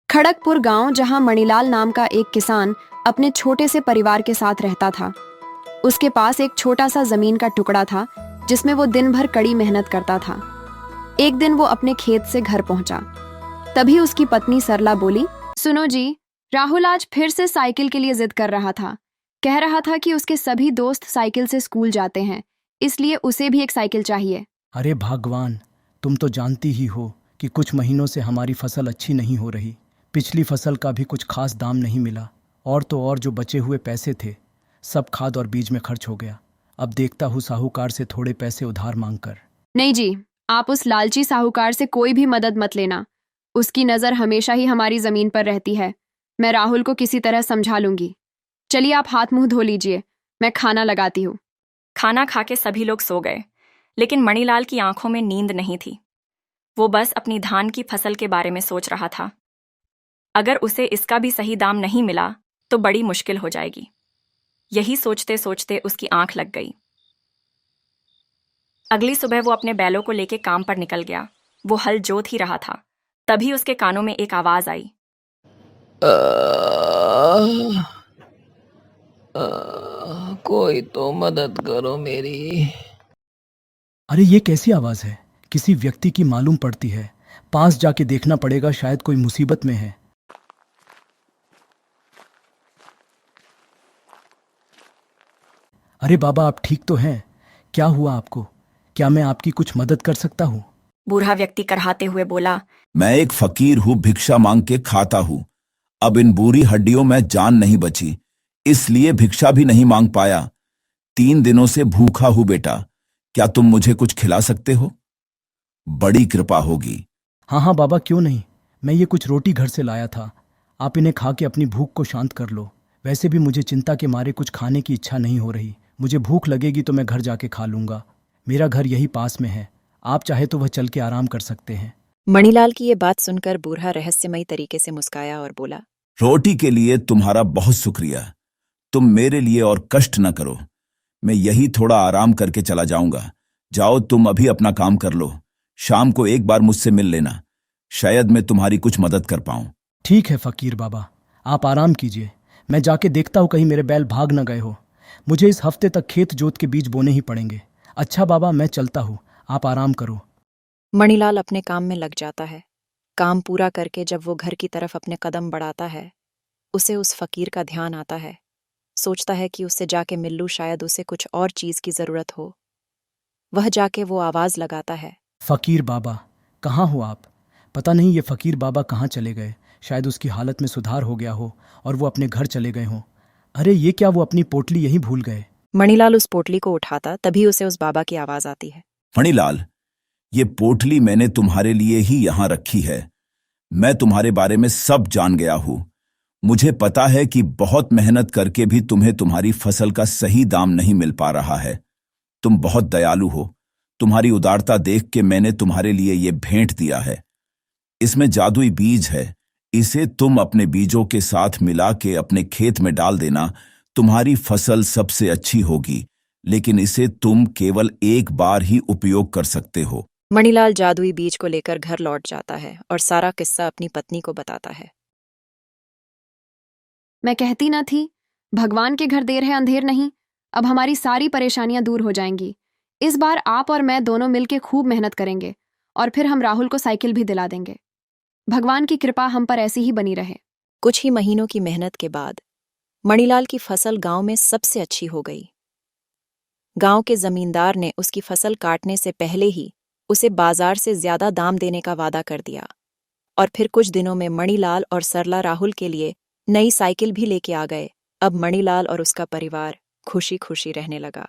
खड़गपुर गांव, जहां मणिलाल नाम का एक किसान अपने छोटे से परिवार के साथ रहता था। उसके पास एक छोटा सा जमीन का टुकड़ा था जिसमें वो दिन भर कड़ी मेहनत करता था। एक दिन वो अपने खेत से घर पहुंचा। तभी उसकी पत्नी सरला बोली, सुनो जी, राहुल आज फिर से साइकिल के लिए जिद कर रहा था। कह रहा था कि उसके सभी दोस्त साइकिल से स्कूल जाते हैं, इसलिए उसे भी एक साइकिल चाहिए। अरे भगवान, तुम तो जानती ही हो कि कुछ महीनों से हमारी फसल अच्छी नहीं हो रही। पिछली फसल का भी कुछ खास दाम नहीं मिला, और तो और जो बचे हुए पैसे थे सब खाद और बीज में खर्च हो गया। अब देखता हूँ साहूकार से थोड़े पैसे उधार मांगकर। नहीं जी, आप उस लालची साहूकार से कोई भी मदद मत लेना। उसकी नजर हमेशा ही हमारी जमीन पर रहती है। मैं राहुल को किसी तरह समझा लूंगी। चलिए आप हाथ मुंह धो लीजिए, मैं खाना लगाती हूँ। खाना खा के सभी लोग सो गए, लेकिन मणिलाल की आंखों में नींद नहीं थी। वो बस अपनी धान की फसल के बारे में सोच रहा था। अगर उसे इसका भी सही दाम नहीं मिला तो बड़ी मुश्किल हो जाएगी। यही सोचते सोचते उसकी आंख लग गई। अगली सुबह वो अपने बैलों को लेके काम पर निकल गया। वो हल जोत ही रहा था, तभी उसके कानों में एक आवाज आई। कोई तो मदद करो मेरी। अरे ये कैसी आवाज़ है? किसी व्यक्ति की मालूम पड़ती है। पास जाके देखना पड़ेगा, शायद कोई मुसीबत में है। अरे बाबा, आप ठीक तो हैं? क्या हुआ आपको? क्या मैं आपकी कुछ मदद कर सकता हूँ? बूढ़ा व्यक्ति कराहते हुए बोला, मैं एक फकीर हूँ, भिक्षा मांग के खाता हूँ। अब इन बुरी हड्डियों में जान नहीं बची, इसलिए भिक्षा भी नहीं मांग पाया। 3 दिनों से भूखा हूँ बेटा, क्या तुम मुझे कुछ खिला सकते हो? बड़ी कृपा होगी। हाँ हाँ बाबा, क्यों नहीं। मैं ये कुछ रोटी घर से लाया था, आप इन्हें खा के अपनी भूख को शांत कर लो। वैसे भी मुझे चिंता के मारे कुछ खाने की इच्छा नहीं हो रही। मुझे भूख लगेगी तो मैं घर जाके खा लूंगा। मेरा घर यही पास में है, आप चाहे तो वह चल के आराम कर सकते हैं। मणिलाल की ये बात सुनकर बूढ़ा रहस्यमयी तरीके से मुस्काया और बोला, रोटी के लिए तुम्हारा बहुत शुक्रिया। तुम मेरे लिए और कष्ट न करो, मैं यही थोड़ा आराम करके चला जाऊंगा। जाओ, तुम अभी अपना काम कर लो। शाम को एक बार मुझसे मिल लेना, शायद मैं तुम्हारी कुछ मदद कर पाऊं। ठीक है फकीर बाबा, आप आराम कीजिए। मैं जाके देखता हूँ कहीं मेरे बैल भाग न गए हो। मुझे इस हफ्ते तक खेत जोत के बीज बोने ही पड़ेंगे। अच्छा बाबा, मैं चलता हूँ, आप आराम करो। मणिलाल अपने काम में लग जाता है। काम पूरा करके जब वो घर की तरफ अपने कदम बढ़ाता है, उसे उस फकीर का ध्यान आता है। सोचता है कि उससे जाके मिल लूं, शायद उसे कुछ और चीज की जरूरत हो। वह जाके वो आवाज लगाता है, फकीर बाबा, कहाँ हो आप? पता नहीं ये फकीर बाबा कहाँ चले गए। शायद उसकी हालत में सुधार हो गया हो और वो अपने घर चले गए हों। अरे ये क्या, वो अपनी पोटली यहीं भूल गए। मणिलाल उस पोटली को उठाता, तभी उसे उस बाबा की आवाज आती है। मणिलाल, ये पोटली मैंने तुम्हारे लिए ही यहां रखी है। मैं तुम्हारे बारे में सब जान गया हूं। मुझे पता है कि बहुत मेहनत करके भी तुम्हें तुम्हारी फसल का सही दाम नहीं मिल पा रहा है। तुम बहुत दयालु हो। तुम्हारी उदारता देख के मैंने तुम्हारे लिए ये भेंट दिया है। इसमें जादुई बीज है, इसे तुम अपने बीजों के साथ मिला के अपने खेत में डाल देना। तुम्हारी फसल सबसे अच्छी होगी, लेकिन इसे तुम केवल एक बार ही उपयोग कर सकते हो। मणिलाल जादुई बीज को लेकर घर लौट जाता है और सारा किस्सा अपनी पत्नी को बताता है। मैं कहती ना थी, भगवान के घर देर है अंधेर नहीं। अब हमारी सारी परेशानियां दूर हो जाएंगी। इस बार आप और मैं दोनों मिलके खूब मेहनत करेंगे और फिर हम राहुल को साइकिल भी दिला देंगे। भगवान की कृपा हम पर ऐसी ही बनी रहे। कुछ ही महीनों की मेहनत के बाद मणिलाल की फसल गांव में सबसे अच्छी हो गई। गांव के जमींदार ने उसकी फसल काटने से पहले ही उसे बाजार से ज्यादा दाम देने का वादा कर दिया। और फिर कुछ दिनों में मणिलाल और सरला राहुल के लिए नई साइकिल भी लेके आ गए। अब मणिलाल और उसका परिवार खुशी खुशी रहने लगा।